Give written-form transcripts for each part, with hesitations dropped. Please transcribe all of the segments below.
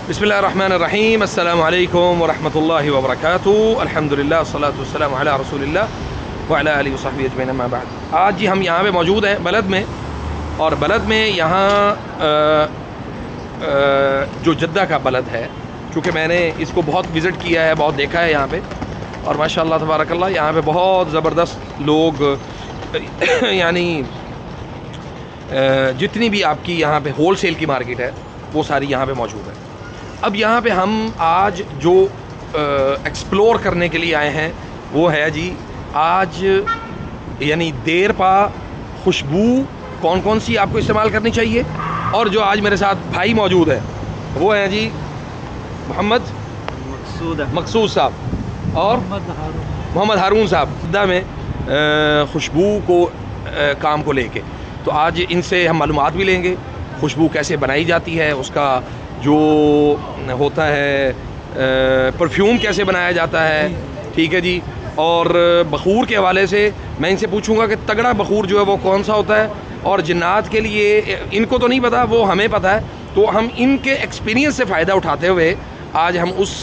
बिस्मिल्लाहिर्रहमानिर्रहीम अस्सलामु अलैकुम वरहमतुल्लाहि वबरकातुहू अल्हम्दुलिल्लाह वस्सलातु वस्सलामु अला रसूलिल्लाह व अला आलिहि वसहबिहि अजमईन अम्मा बाद। आज जी हम यहाँ पे मौजूद हैं बलद में, और बलद में यहाँ जो जद्दा का बलद है, चूँकि मैंने इसको बहुत विज़िट किया है, बहुत देखा है यहाँ पे, और माशाअल्लाह तबारकल्लाह यहाँ पे बहुत ज़बरदस्त लोग यानी जितनी भी आपकी यहाँ पे होल सेल की मार्केट है वो सारी यहाँ पे मौजूद है। अब यहाँ पे हम आज जो एक्सप्लोर करने के लिए आए हैं वो है जी, आज यानी देर पा खुशबू कौन कौन सी आपको इस्तेमाल करनी चाहिए। और जो आज मेरे साथ भाई मौजूद है वो हैं जी मोहम्मद मकसूद साहब और मोहम्मद हारून साहब, जद्दा में खुशबू को काम को लेके। तो आज इनसे हम मालूमात भी लेंगे, खुशबू कैसे बनाई जाती है, उसका जो होता है परफ्यूम कैसे बनाया जाता है, ठीक है जी। और बखूर के हवाले से मैं इनसे पूछूंगा कि तगड़ा बखूर जो है वो कौन सा होता है, और जिन्नात के लिए इनको तो नहीं पता, वो हमें पता है। तो हम इनके एक्सपीरियंस से फ़ायदा उठाते हुए आज हम उस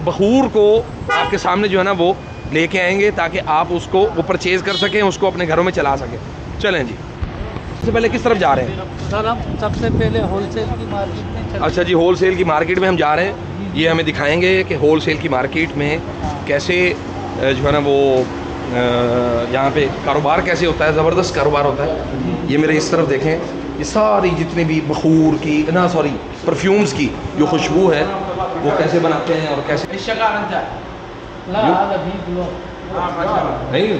बखूर को आपके सामने जो है ना वो लेके आएंगे, ताकि आप उसको वो परचेज़ कर सकें, उसको अपने घरों में चला सकें। चलें जी, सबसे पहले किस तरफ जा रहे हैं? सर हम सबसे पहले होलसेल की मार्केट में चलते हैं। अच्छा जी, होलसेल की मार्केट में हम जा रहे हैं। ये हमें दिखाएंगे कि होलसेल की मार्केट में कैसे जो है ना वो यहाँ पे कारोबार कैसे होता है, ज़बरदस्त कारोबार होता है। ये मेरे इस तरफ देखें, ये सारी जितने भी बखूर की ना सॉरी परफ्यूम्स की जो खुशबू है वो कैसे बनाते हैं और कैसे नहीं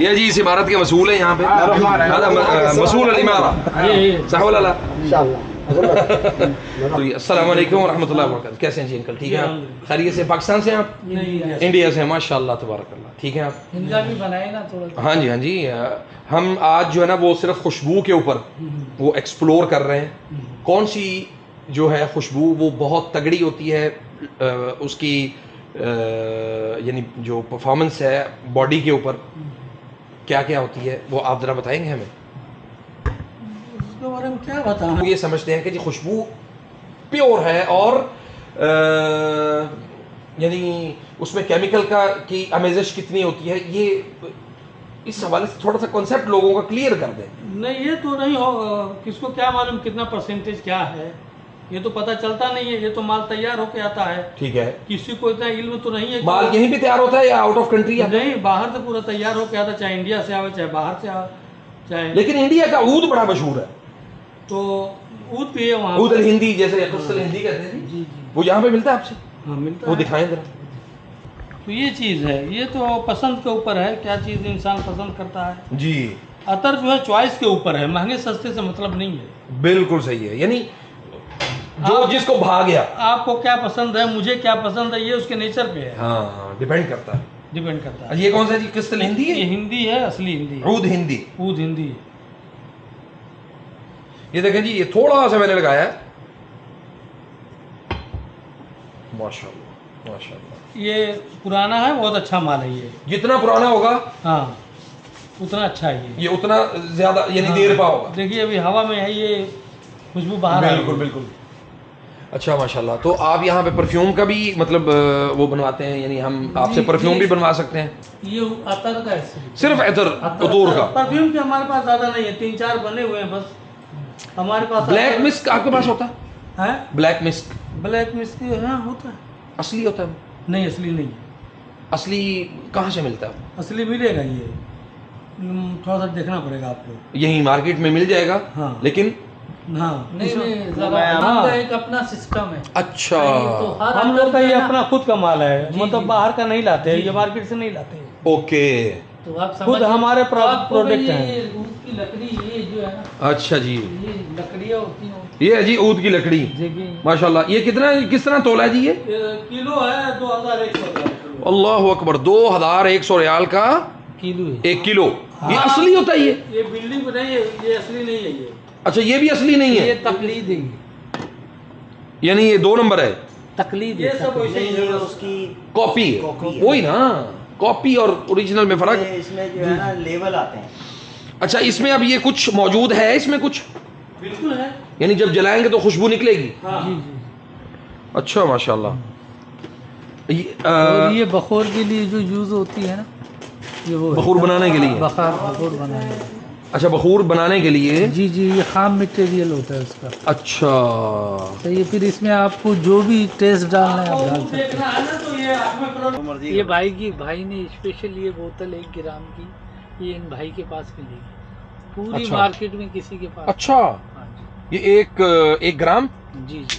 ये जी इस इमारत के मसूल है यहाँ पे, मसूल अल-इमारा, सही वाला ला इंशाल्लाह। अस्सलाम वालेकुम वरहमतुल्लाहि वबरकातुहू। कैसे हैं जी अंकल? ठीक है आप? खैरियत से? पाकिस्तान से आप? इंडिया से? माशाल्लाह तबारकल्लाह, ठीक है आप? इनका भी बनाए ना थोड़ा। हाँ जी हाँ जी, हम आज जो है ना वो सिर्फ खुशबू के ऊपर वो एक्सप्लोर कर रहे हैं। कौन सी जो है खुशबू वो बहुत तगड़ी होती है, उसकी यानी जो परफॉर्मेंस है बॉडी के ऊपर क्या क्या होती है, वो आप ज़रा बताएंगे हमें? उसके बारे में क्या बताऊं? ये समझते हैं कि जी खुशबू प्योर है और यानी उसमें केमिकल की आमेज़श कितनी होती है, ये इस हवाले से थोड़ा सा कॉन्सेप्ट लोगों का क्लियर कर दें। नहीं ये तो नहीं हो, किसको क्या मालूम कितना परसेंटेज क्या है, ये तो पता चलता नहीं है। ये तो माल तैयार होके आता है, ठीक है। किसी को इतना इल्म तो नहीं है। माल यहीं पे तैयार होता है या आउट ऑफ कंट्री? नहीं, बाहर से पूरा तैयार होके आता, चाहे इंडिया से आवे चाहे बाहर से आवे चाहे। लेकिन इंडिया का ऊद बड़ा मशहूर है, तो ऊद भी है वहाँ, ऊद हिंदी जैसे हिंदी कहते हैं जी जी, वो यहाँ पे मिलता है आपसे? हाँ मिलता वो है। दिखाएं जरा। तो ये चीज़ है, ये तो पसंद के ऊपर है, क्या चीज़ इंसान पसंद करता है जी, अतर जो है चॉइस के ऊपर है, महंगे सस्ते से मतलब नहीं है। बिल्कुल सही है, यानी जो जिसको भा गया, आपको क्या पसंद है, मुझे क्या पसंद है, ये उसके नेचर पे है। हाँ डिपेंड करता है, डिपेंड करता है। ये कौन सा जी किस्तिल हिंदी है? ये हिंदी है, असली हिंदी है। ऊद हिंदी, ऊद हिंदी है। ये देखें जी, ये थोड़ा सा मैंने लगाया है, माशाल्लाह माशाल्लाह। ये पुराना है, बहुत अच्छा माल है ये। जितना पुराना होगा हाँ उतना अच्छा है ये उतना ज्यादा यानी देर पा होगा। देखिए अभी हवा में है, ये खुशबू बाहर आ रही है। बिल्कुल बिल्कुल। अच्छा माशाल्लाह। तो आप यहाँ पे परफ्यूम का भी मतलब वो बनवाते हैं, यानी हम आपसे परफ्यूम भी बनवा सकते हैं? ये अतर का है, सिर्फ अतर अतूर का? परफ्यूम के हमारे पास ज्यादा नहीं है, 3-4 बने हुए हैं बस हमारे पास। ब्लैक मिस्क आपके पास होता है? ब्लैक मिस्क? ब्लैक मिस्क हाँ होता है। असली होता है? नहीं असली नहीं। असली कहाँ से मिलता है? असली मिलेगा ये, थोड़ा सा देखना पड़ेगा आपको। यही मार्केट में मिल जाएगा? हाँ लेकिन हाँ नहीं एक अपना सिस्टम है। अच्छा, तो हर हम लोग का ये अपना खुद का माल है, जी, मतलब जी। बाहर का नहीं लाते हैं, ये मार्केट से नहीं लाते हैं। ओके, तो आप खुद हमारे आपको प्रोडक्ट ये हैं। ऊद की लकड़ी ये जो है ना, अच्छा जी, ये लकड़ियाँ होती हैं। ये है जी ऊद की लकड़ी, माशाल्लाह। ये कितना किस तरह तोला है जी? ये किलो है 2100। अल्लाह अकबर, 2100 रियाल का किलो है। 1 किलो। ये असली होता है? ये बिल्डिंग नहीं है, ये असली नहीं है। ये अच्छा, ये भी असली नहीं है? ये तकलीद है, यानी ये 2 नंबर है? तकलीद ये सब वैसे ही है। उसकी कॉपी कॉपी है। वही ना, कॉपी और ओरिजिनल में फर्क। इसमें जो है ना लेवल आते हैं। अच्छा, इसमें अब ये कुछ मौजूद है, इसमें कुछ बिल्कुल है। यानी जब जलाएंगे तो खुशबू निकलेगी। हाँ जी जी। अच्छा माशाल्लाह। और ये बखोर के लिए जो यूज़ होती है ना, ये वो है। बखूर बनाने के लिए। बखोर बनाने के लिए। अच्छा, बखूर बनाने के लिए। जी जी, ये खाम मटेरियल होता है उसका। अच्छा, तो ये फिर इसमें आपको जो भी टेस्ट डालना है आप डाल सकते हैं। देखना है ना तो ये 8वें करोड़। ये भाई ने स्पेशल ये बोतल 1 ग्राम की, ये इन भाई के पास मिलेगी, पूरी अच्छा। मार्केट में किसी के पास। अच्छा, हाँ जी। ये एक ग्राम जी जी।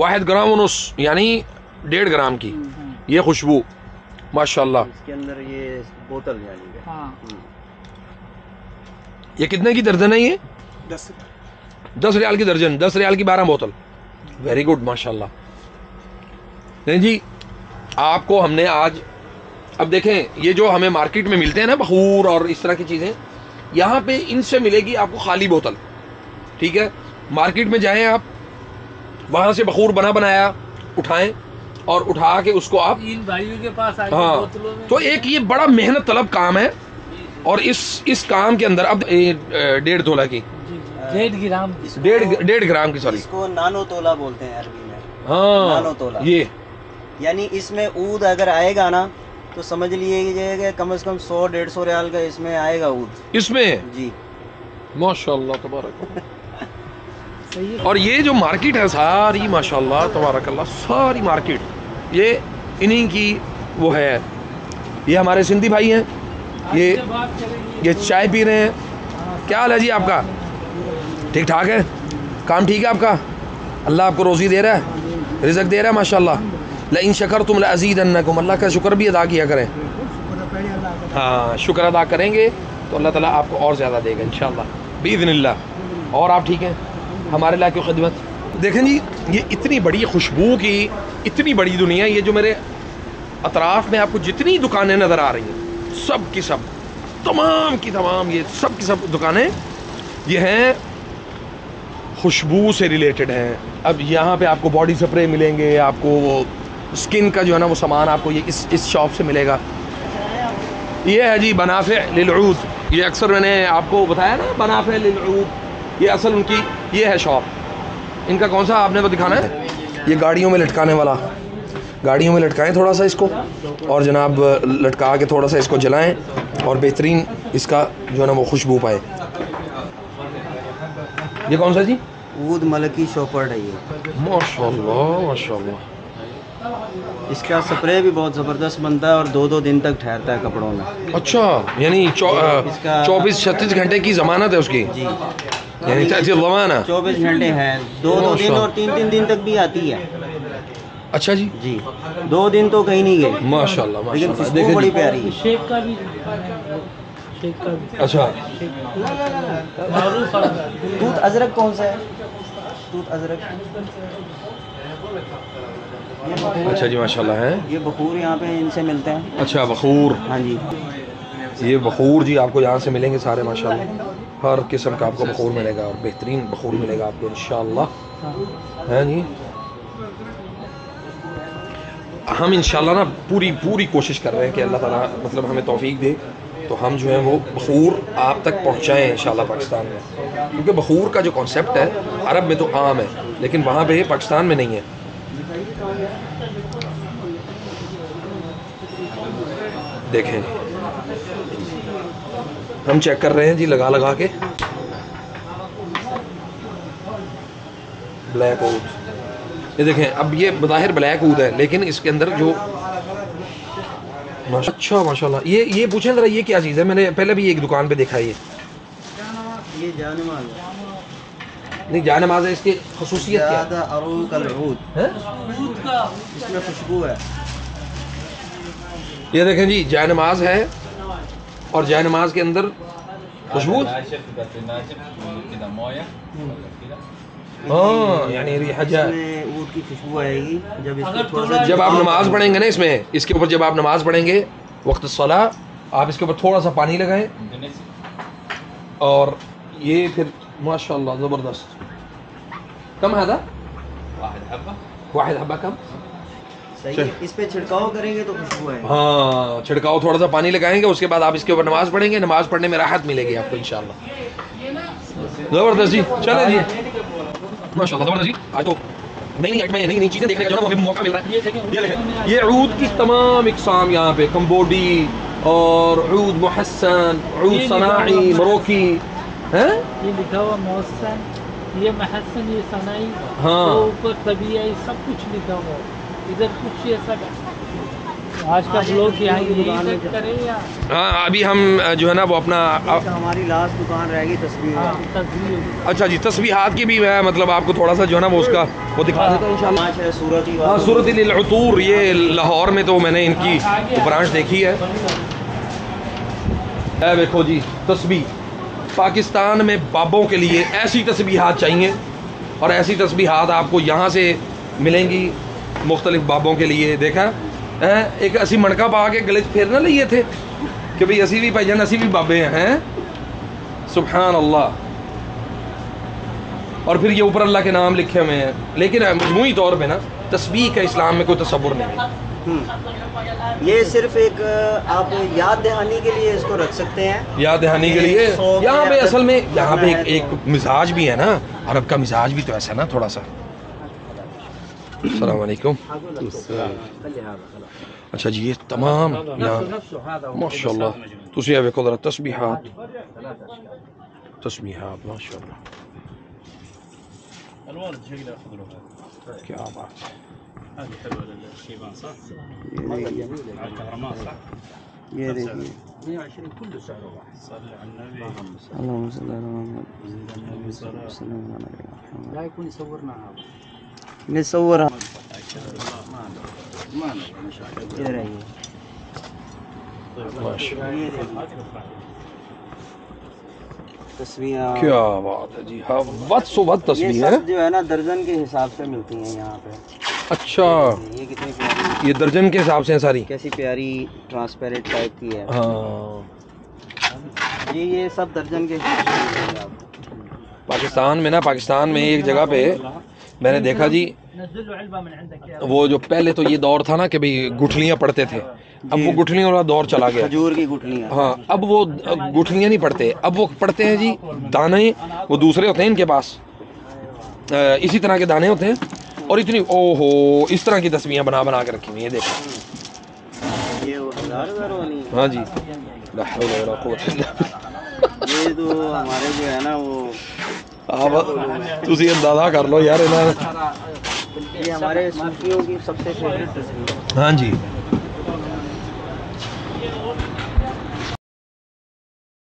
1 ग्राम उनुस यानी 1.5 ग्राम की ये खुशबू माशाल्लाह। इसके अंदर ये बोतल यानी है। हाँ ये कितने की दर्जन है ये? 10 रियाल की दर्जन, 10 रियाल की 12 बोतल। वेरी गुड माशाल्लाह। नहीं जी, आपको हमने आज, अब देखें ये जो हमें मार्केट में मिलते हैं ना बखूर और इस तरह की चीज़ें, यहाँ पे इनसे मिलेगी आपको खाली बोतल। ठीक है, मार्केट में जाएं आप, वहाँ से बखूर बनाया उठाएं और उठा के उसको आप, इन भाइयों के पास आई हाँ, बोतलों में। तो एक ये बड़ा मेहनत तलब काम है। और इस काम के अंदर अब 1.5 तोला की, जी, 1.5 ग्राम की। 1.5 ग्राम की, सॉरी, इसको नानो तोला बोलते हैं अरबी में। हाँ, नानो तोला। ये यानी इसमें ऊद अगर आएगा ना तो समझ लीजिए कम से कम 100-150 रियाल का इसमें आएगा ऊद। इसमें जी माशाल्लाह तबारक। सही है। और ये जो मार्केट है सारी माशाल्लाह तबारकल्लाह, सारी मार्केट ये इन्हीं की वो है। ये हमारे सिंधी भाई हैं, ये आपसे बात करेंगे। ये चाय पी रहे हैं। क्या हाल है जी आपका? ठीक ठाक है, काम ठीक है आपका? अल्लाह आपको रोज़ी दे रहा है, रिज़्क़ दे रहा है माशाल्लाह। लइन शकरतुम लअज़ीदन्नकुम, अल्लाह का शुक्र भी अदा किया करें। हाँ, शुक्र अदा करेंगे तो अल्लाह ताला आपको और ज़्यादा देगा इंशाअल्लाह बिइज़्निल्लाह। और आप ठीक हैं? हमारे लायक खिदमत। देखें जी, ये इतनी बड़ी खुशबू की इतनी बड़ी दुनिया, ये जो मेरे अतराफ़ में आपको जितनी दुकानें नज़र आ रही हैं, सब की सब, तमाम की तमाम, ये सब की सब दुकानें ये हैं खुशबू से रिलेटेड हैं। अब यहाँ पे आपको बॉडी स्प्रे मिलेंगे, आपको वो स्किन का जो है ना वो सामान आपको ये इस शॉप से मिलेगा। ये है जी बनाफे लिलऊद, ये अक्सर मैंने आपको बताया ना, बनाफे लिलऊद, ये असल उनकी ये है शॉप। इनका कौन सा आपने तो दिखाना है? ये गाड़ियों में लटकाने वाला, गाड़ियों में लटकाएं थोड़ा सा इसको, और जनाब लटका के थोड़ा सा इसको जलाएं और बेहतरीन इसका जो है ना वो खुशबू पाए। ये कौन सा जी? ऊद मलकी शॉपर्ड है ये। माशाल्लाह माशाल्लाह। इसका स्प्रे भी बहुत ज़बरदस्त बनता है और 2-2 दिन तक ठहरता है कपड़ों में। अच्छा, यानी 24-36 घंटे की ज़मानत है उसकी, जी, यानी तअसीर ज़माना। 24 घंटे हैं, 2-2 दिन और 3-3 दिन तक भी आती है। अच्छा जी, जी, 2 दिन तो कहीं नहीं गए। माशाल्लाह लेकिन माशाल्लाह। खुशबू देखें बड़ी जी, प्यारी है। शेक का भी, शेक का भी अच्छा, मारूफ है। दूध अजरक कौन सा है? दूध अजरक अच्छा जी माशाल्लाह है। ये बखूर यहाँ पे इनसे मिलते हैं। अच्छा, बखूर, हाँ जी, ये बखूर जी आपको यहाँ से मिलेंगे सारे माशाल्लाह। हर किस्म का आपको बखूर मिलेगा और बेहतरीन बखूर मिलेगा आपको इंशाल्लाह। है जी, हम इंशाल्लाह ना पूरी कोशिश कर रहे हैं कि अल्लाह ताला मतलब हमें तौफीक दे तो हम जो है वो बखूर आप तक पहुँचाएँ इंशाल्लाह पाकिस्तान में। क्योंकि बखूर का जो कॉन्सेप्ट है अरब में तो आम है, लेकिन वहाँ पे पाकिस्तान में नहीं है। देखें हम चेक कर रहे हैं जी लगा के। ब्लैक ऊद, ये देखें, अब ये बज़ाहिर ब्लैक ऊद है लेकिन इसके अंदर जो अच्छा माशाल्लाह, ये पूछें ज़रा ये क्या चीज़ है? मैंने पहले भी एक दुकान पे देखा है ये जानमाज़ है। नहीं, जानमाज़ है, इसकी खसूसियत क्या है? ज़्यादा अरूक अल-ऊद हैं? इसमें खुशबू है। ये देखें जी, जानमाज़ है और जानमाज़ के अंदर खुशबू, हाँ, यानी इसमें ऊद की खुशबू आएगी जब इसको थोड़ा सा, जब आप नमाज पढ़ेंगे ना इसमें, इसके ऊपर जब आप नमाज पढ़ेंगे वक्त सला, आप इसके ऊपर थोड़ा सा पानी लगाएं और ये फिर माशाल्लाह ज़बरदस्त। कम है था वाहिद हब्बा कम सही है। इस पे छिड़काव करेंगे तो खुशबू है। हाँ, छिड़काव, थोड़ा सा पानी लगाएंगे, उसके बाद आप इसके ऊपर नमाज पढ़ेंगे, नमाज पढ़ने में राहत मिलेगी आपको इंशाल्लाह। जबरदस्त जी, चले जी, माशाल्लाह जबरदस्त जी। आज तो नई चीज़ें देखने का जो है हमें मौका मिल रहा है। ये ऊद की तमाम इकसाम यहाँ पे, कंबोडी और ऊद मुहस्सन, ऊद सनाई, मरोकी है। ये लिखा हुआ मोहसन, ये महसन, ये सनाई, हाँ। तो ऊपर तबीयत सब कुछ लिखा हुआ है। इधर कुछ ऐसा आज का लोग यहाँ यही करें या हाँ, अभी हम जो है ना वो अपना हमारी लास्ट दुकान रहेगी तस्वीर। तस्वीर। अच्छा जी, तस्बीहात की भी मैं मतलब आपको थोड़ा सा जो है ना वो उसका वो दिखा देता हूँ इंशाल्लाह। है सूरत ही हाँ, सूरत अल उतूर, ये लाहौर में तो मैंने इनकी ब्रांच देखी है। देखो जी, तस्बीह पाकिस्तान में बाबों के लिए ऐसी तस्बीहात चाहिए, और ऐसी तस्बीहात आपको यहाँ से मिलेंगी मुख्तलिफ बाबों के लिए। देखा है, एक असी मणका पा के गले फेर ना लिए थे कि भाई असी भी भाईजान असी भी बाबे हैं, सुभान अल्लाह। और फिर ये ऊपर अल्लाह के नाम लिखे हुए हैं, लेकिन मजमूई तौर पे ना तस्बीह का इस्लाम में कोई तसव्वुर नहीं है। ये सिर्फ एक आप याद दहानी के लिए इसको रख सकते हैं, याद दहानी के लिए। यहाँ पे असल में यहाँ पे एक मिजाज भी है ना, अरब का मिजाज भी तो ऐसा ना थोड़ा सा। अस्सलाम वालेकुम। अच्छा जी, ये तमाम यहाँ माशाल्लाह तुसी ये देखो जरा तस्बीहात माशाल्लाह, क्या बात है। ये देखिए निसव्वर तस्वीरें, क्या बात है जी। हाँ, वत सो वत ये तस्वीर है सब जो है ना दर्जन के हिसाब से मिलती हैं यहाँ पे। अच्छा, ये कितनी प्यारी, ये दर्जन के हिसाब से है सारी। कैसी प्यारी ट्रांसपेरेंट टाइप की है। हाँ, ये सब दर्जन के हिसाब से मिलेंगे आपको। पाकिस्तान में एक जगह पे मैंने देखा जी, वो जो पहले तो ये दौर था ना कि भाई गुठलियाँ पढ़ते थे, अब वो गुठलियों वाला दौर चला गया। खजूर की गुठलियाँ। हाँ, अब वो गुठलियाँ नहीं पढ़ते, अब वो पढ़ते हैं जी दाने, वो दूसरे होते हैं इनके पास, इसी तरह के दाने होते हैं, और इतनी ओहो इस तरह की तस्वीरें बना बना के रखी हुई है। देखो ये 1000 वाली। हाँ जी, ये तो हमारे जो है ना वो तुसी अंदाजा कर लो यार, ये हमारे सूफियों की सबसे फेवरेट तस्वीर है। हाँ जी।